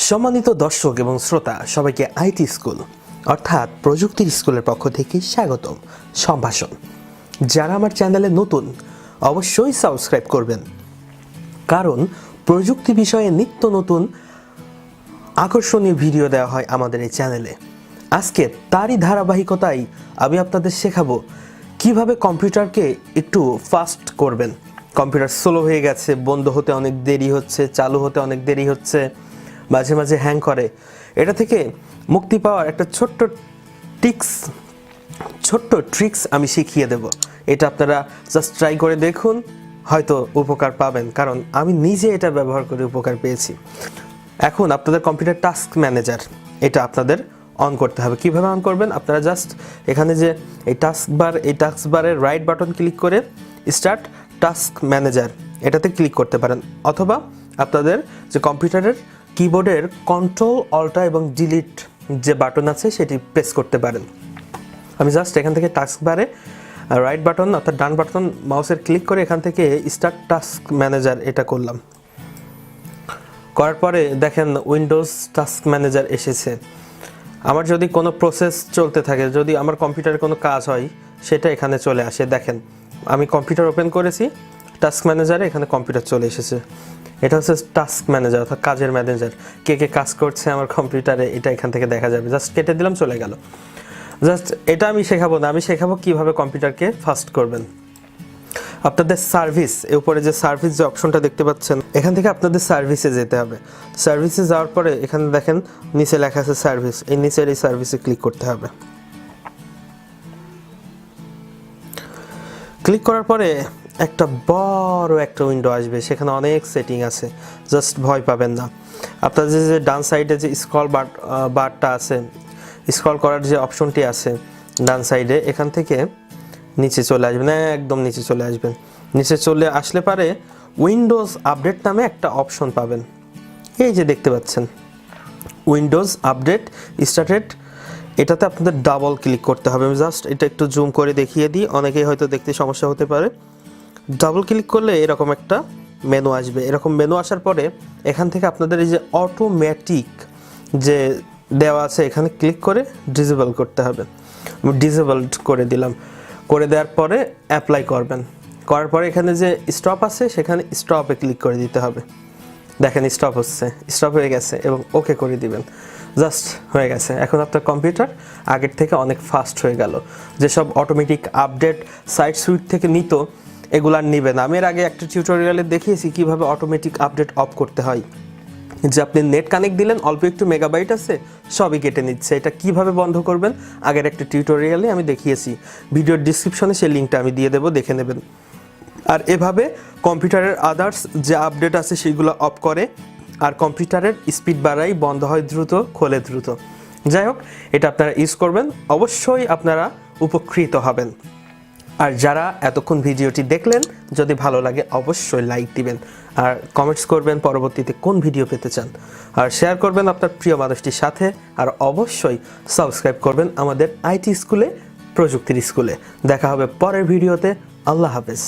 সম্মানিত দর্শক এবং শ্রোতা সবাইকে আইটি স্কুল অর্থাৎ প্রযুক্তির স্কুলের পক্ষ থেকে স্বাগতম। সম্ভাষণ। যারা আমার চ্যানেলে নতুন অবশ্যই সাবস্ক্রাইব করবেন, কারণ প্রযুক্তি বিষয়ে নিত্য নতুন আকর্ষণীয় ভিডিও দেওয়া হয় আমাদের এই চ্যানেলে। আজকে তারই ধারাবাহিকতায় আমি আপনাদের শেখাবো কিভাবে কম্পিউটারকে একটু ফাস্ট করবেন। কম্পিউটার স্লো হয়ে গেছে, বন্ধ হতে অনেক দেরি হচ্ছে, চালু হতে অনেক দেরি হচ্ছে, মাঝে মাঝে হ্যাং করে। এটা থেকে মুক্তি পাওয়ার একটা ছোট্ট ট্রিক্স আমি শিখিয়ে দেব। এটা আপনারা জাস্ট ট্রাই করে দেখুন, হয়তো উপকার পাবেন, কারণ আমি নিজে এটা ব্যবহার করে উপকার পেয়েছি। এখন আপনাদের কম্পিউটার টাস্ক ম্যানেজার এটা আপনাদের অন করতে হবে। কিভাবে অন করবেন? আপনারা জাস্ট এখানে যে এই টাস্ক বারের রাইট বাটন ক্লিক করে স্টার্ট টাস্ক ম্যানেজার এটাতে ক্লিক করতে পারেন, অথবা আপনাদের যে কম্পিউটারের কিবোর্ডের কন্ট্রোল অল্টা এবং ডিলিট যে বাটন আছে সেটি প্রেস করতে পারেন। আমি জাস্ট এখান থেকে টাস্ক বারে রাইট বাটন অর্থাৎ ডান বাটন মাউসের ক্লিক করে এখান থেকে স্টার্ট টাস্ক ম্যানেজার এটা করলাম। করার পরে দেখেন উইন্ডোজ টাস্ক ম্যানেজার এসেছে। আমার যদি কোনো প্রসেস চলতে থাকে, যদি আমার কম্পিউটারে কোনো কাজ হয়, সেটা এখানে চলে আসে। দেখেন আমি কম্পিউটার ওপেন করেছি, টাস্ক ম্যানেজারে এখানে কম্পিউটার চলে এসেছে। এটা হচ্ছে টাস্ক ম্যানেজার অর্থাৎ কাজের ম্যানেজার। কে কে কাজ করছে আমার কম্পিউটারে এটা এখান থেকে দেখা যাবে। জাস্ট কেটে দিলাম, চলে গেল। জাস্ট এটা আমি শেখাবো না, আমি শেখাবো কীভাবে কম্পিউটারকে ফাস্ট করবেন। আপনাদের সার্ভিস, এর উপরে যে সার্ভিস যে অপশনটা দেখতে পাচ্ছেন, এখান থেকে আপনাদের সার্ভিসে যেতে হবে। সার্ভিসে যাওয়ার পরে এখানে দেখেন নিচে লেখা আছে সার্ভিস, এই নিচের এই সার্ভিসে ক্লিক করতে হবে। ক্লিক করার পরে একটা বড় একটা উইন্ডো আসবে, সেখানে অনেক সেটিং আছে, জাস্ট ভয় পাবেন না। আপনাদের যে ডান সাইডে যে স্ক্রল বারটা আছে, স্ক্রল করার যে অপশনটি আছে ডান সাইডে, এখান থেকে নিচে চলে আসবেন, একদম নিচে চলে আসবেন। নিচে চলে আসলে পারে উইন্ডোজ আপডেট নামে একটা অপশন পাবেন, এই যে দেখতে পাচ্ছেন উইন্ডোজ আপডেট স্টার্টেড। এটাতে আপনাদের ডাবল ক্লিক করতে হবে। আমি জাস্ট এটা একটু জুম করে দেখিয়ে দিই, অনেকেই হয়তো দেখতে সমস্যা হতে পারে। ডাবল ক্লিক করলে এরকম একটা মেনু আসবে। এরকম মেনু আসার পরে এখান থেকে আপনাদের এই যে অটোমেটিক যে দেওয়া আছে এখানে ক্লিক করে ডিসেবল করতে হবে। আমি ডিসেবল করে দিলাম। করে দেওয়ার পরে অ্যাপ্লাই করবেন। করার পরে এখানে যে স্টপ আছে সেখানে স্টপে ক্লিক করে দিতে হবে। দেখেন স্টপ হচ্ছে, স্টপ হয়ে গেছে, এবং ওকে করে দিবেন। জাস্ট হয়ে গেছে। এখন আপনার কম্পিউটার আগের থেকে অনেক ফাস্ট হয়ে গেল। যেসব অটোমেটিক আপডেট সাইট সুইট থেকে নিত, এগুলো আর নিবে না। আমি এর আগে একটা টিউটোরিয়ালে দেখিয়েছি কিভাবে অটোমেটিক আপডেট অফ করতে হয়। যে আপনি নেট কানেক্ট দিলেন, অল্প একটু মেগাবাইট আছে, সবই কেটে নিচ্ছে। এটা কিভাবে বন্ধ করবেন আগের একটা টিউটোরিয়ালে আমি দেখিয়েছি। ভিডিওর ডিসক্রিপশনে সেই লিঙ্কটা আমি দিয়ে দেবো, দেখে নেবেন। আর এভাবে কম্পিউটারের আদার্স যে আপডেট আছে সেগুলো অফ করে, আর কম্পিউটারের স্পিড বাড়াই, বন্ধ হয় দ্রুত, খোলে দ্রুত। যাই হোক, এটা আপনারা ইউজ করবেন, অবশ্যই আপনারা উপকৃত হবেন। আর যারা এতক্ষণ ভিডিওটি দেখলেন, যদি ভালো লাগে অবশ্যই লাইক দিবেন, আর কমেন্টস করবেন পরবর্তীতে কোন ভিডিও পেতে চান, আর শেয়ার করবেন আপনার প্রিয় মানুষটির সাথে, আর অবশ্যই সাবস্ক্রাইব করবেন আমাদের আইটি স্কুলে, প্রযুক্তির স্কুলে। দেখা হবে পরের ভিডিওতে। আল্লাহ হাফেজ।